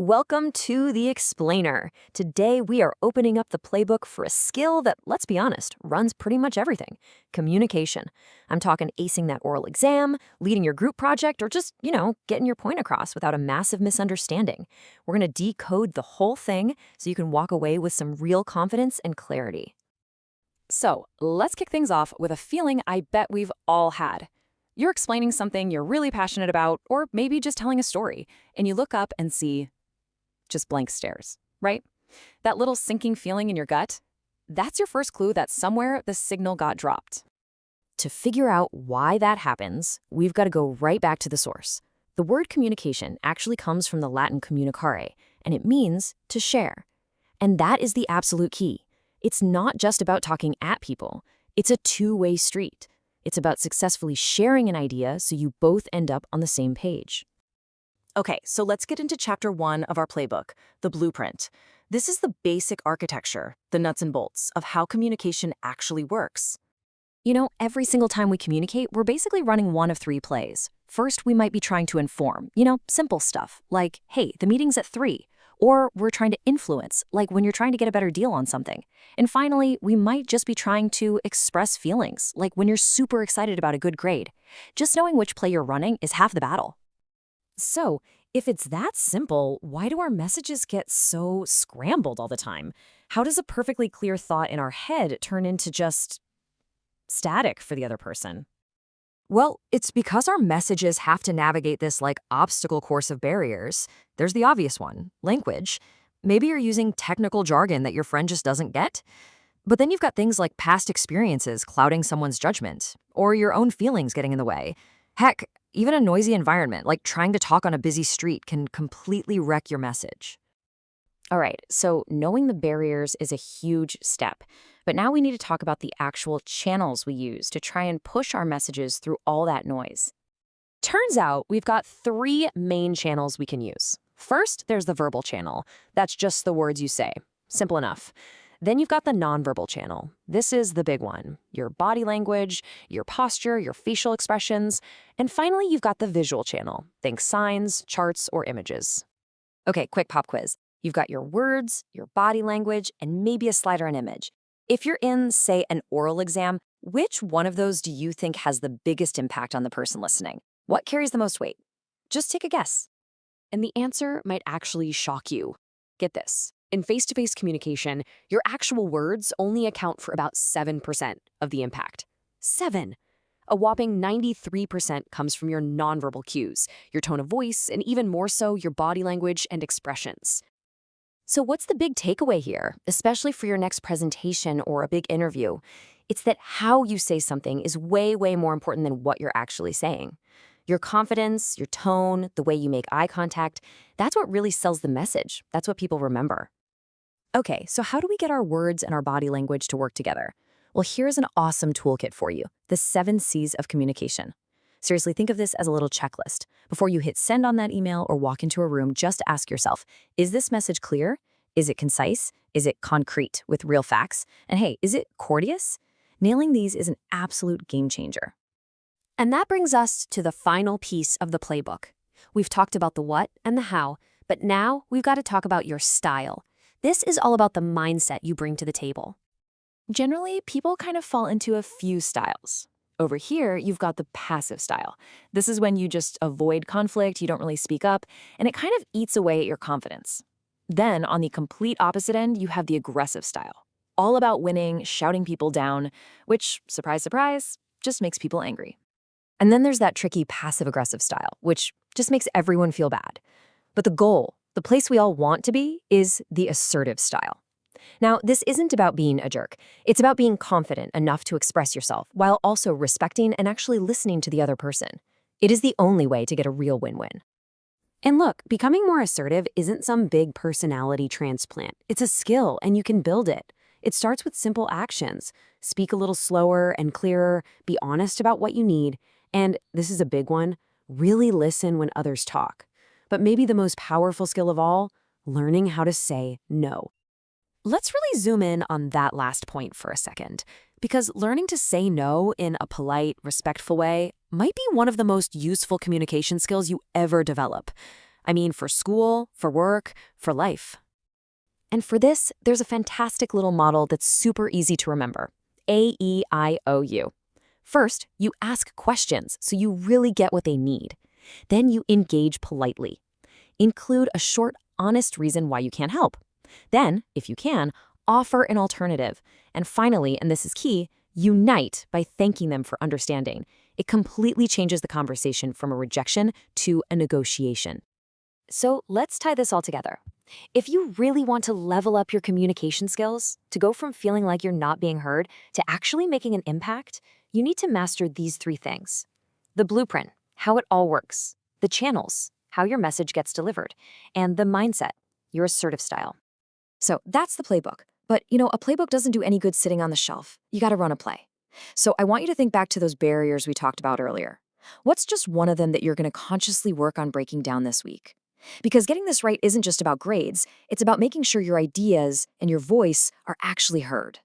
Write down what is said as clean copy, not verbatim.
Welcome to The Explainer. Today we are opening up the playbook for a skill that, let's be honest, runs pretty much everything. Communication. I'm talking acing that oral exam, leading your group project, or just, getting your point across without a massive misunderstanding. We're going to decode the whole thing so you can walk away with some real confidence and clarity. So, let's kick things off with a feeling I bet we've all had. You're explaining something you're really passionate about, or maybe just telling a story, and you look up and see just blank stares, right? That little sinking feeling in your gut? That's your first clue that somewhere the signal got dropped. To figure out why that happens, we've got to go right back to the source. The word communication actually comes from the Latin communicare, and it means to share. And that is the absolute key. It's not just about talking at people. It's a two-way street. It's about successfully sharing an idea so you both end up on the same page. Okay, so let's get into chapter 1 of our playbook, the blueprint. This is the basic architecture, the nuts and bolts, of how communication actually works. Every single time we communicate, we're basically running one of three plays. First, we might be trying to inform, simple stuff, like, hey, the meeting's at 3. Or we're trying to influence, like when you're trying to get a better deal on something. And finally, we might just be trying to express feelings, like when you're super excited about a good grade. Just knowing which play you're running is half the battle. So, if it's that simple, why do our messages get so scrambled all the time? How does a perfectly clear thought in our head turn into just static for the other person? Well, it's because our messages have to navigate this obstacle course of barriers. There's the obvious one, language. Maybe you're using technical jargon that your friend just doesn't get. But then you've got things like past experiences clouding someone's judgment, or your own feelings getting in the way. Heck, even a noisy environment, like trying to talk on a busy street, can completely wreck your message. All right, so knowing the barriers is a huge step. But now we need to talk about the actual channels we use to try and push our messages through all that noise. Turns out we've got 3 main channels we can use. First, there's the verbal channel. That's just the words you say. Simple enough. Then you've got the nonverbal channel. This is the big one. Your body language, your posture, your facial expressions. And finally, you've got the visual channel. Think signs, charts, or images. Okay, quick pop quiz. You've got your words, your body language, and maybe a slide or an image. If you're in, say, an oral exam, which one of those do you think has the biggest impact on the person listening? What carries the most weight? Just take a guess. And the answer might actually shock you. Get this. In face-to-face communication, your actual words only account for about 7% of the impact. 7! A whopping 93% comes from your nonverbal cues, your tone of voice, and even more so, your body language and expressions. So what's the big takeaway here, especially for your next presentation or a big interview? It's that how you say something is way, way more important than what you're actually saying. Your confidence, your tone, the way you make eye contact, that's what really sells the message. That's what people remember. Okay, so how do we get our words and our body language to work together? Well, here's an awesome toolkit for you, the 7 C's of communication. Seriously, think of this as a little checklist. Before you hit send on that email or walk into a room, just ask yourself, is this message clear? Is it concise? Is it concrete with real facts? And hey, is it courteous? Nailing these is an absolute game changer. And that brings us to the final piece of the playbook. We've talked about the what and the how, but now we've got to talk about your style. This is all about the mindset you bring to the table. Generally, people kind of fall into a few styles. Over here, you've got the passive style. This is when you just avoid conflict, you don't really speak up, and it kind of eats away at your confidence. Then, on the complete opposite end, you have the aggressive style. All about winning, shouting people down, which, surprise, surprise, just makes people angry. And then there's that tricky passive-aggressive style, which just makes everyone feel bad. But the goal, the place we all want to be, is the assertive style. Now, this isn't about being a jerk. It's about being confident enough to express yourself while also respecting and actually listening to the other person. It is the only way to get a real win-win. And look, becoming more assertive isn't some big personality transplant. It's a skill, and you can build it. It starts with simple actions. Speak a little slower and clearer, be honest about what you need, and, this is a big one, really listen when others talk. But maybe the most powerful skill of all, learning how to say no. Let's really zoom in on that last point for a second, because learning to say no in a polite, respectful way might be one of the most useful communication skills you ever develop. I mean, for school, for work, for life. And for this, there's a fantastic little model that's super easy to remember. AEIOU. First, you ask questions so you really get what they need. Then you engage politely. Include a short, honest reason why you can't help. Then, if you can, offer an alternative. And finally, and this is key, unite by thanking them for understanding. It completely changes the conversation from a rejection to a negotiation. So let's tie this all together. If you really want to level up your communication skills, to go from feeling like you're not being heard to actually making an impact, you need to master these three things. The blueprint, how it all works. The channels, how your message gets delivered. And the mindset, your assertive style. So that's the playbook. But, a playbook doesn't do any good sitting on the shelf. You gotta run a play. So I want you to think back to those barriers we talked about earlier. What's just one of them that you're gonna consciously work on breaking down this week? Because getting this right isn't just about grades, it's about making sure your ideas and your voice are actually heard.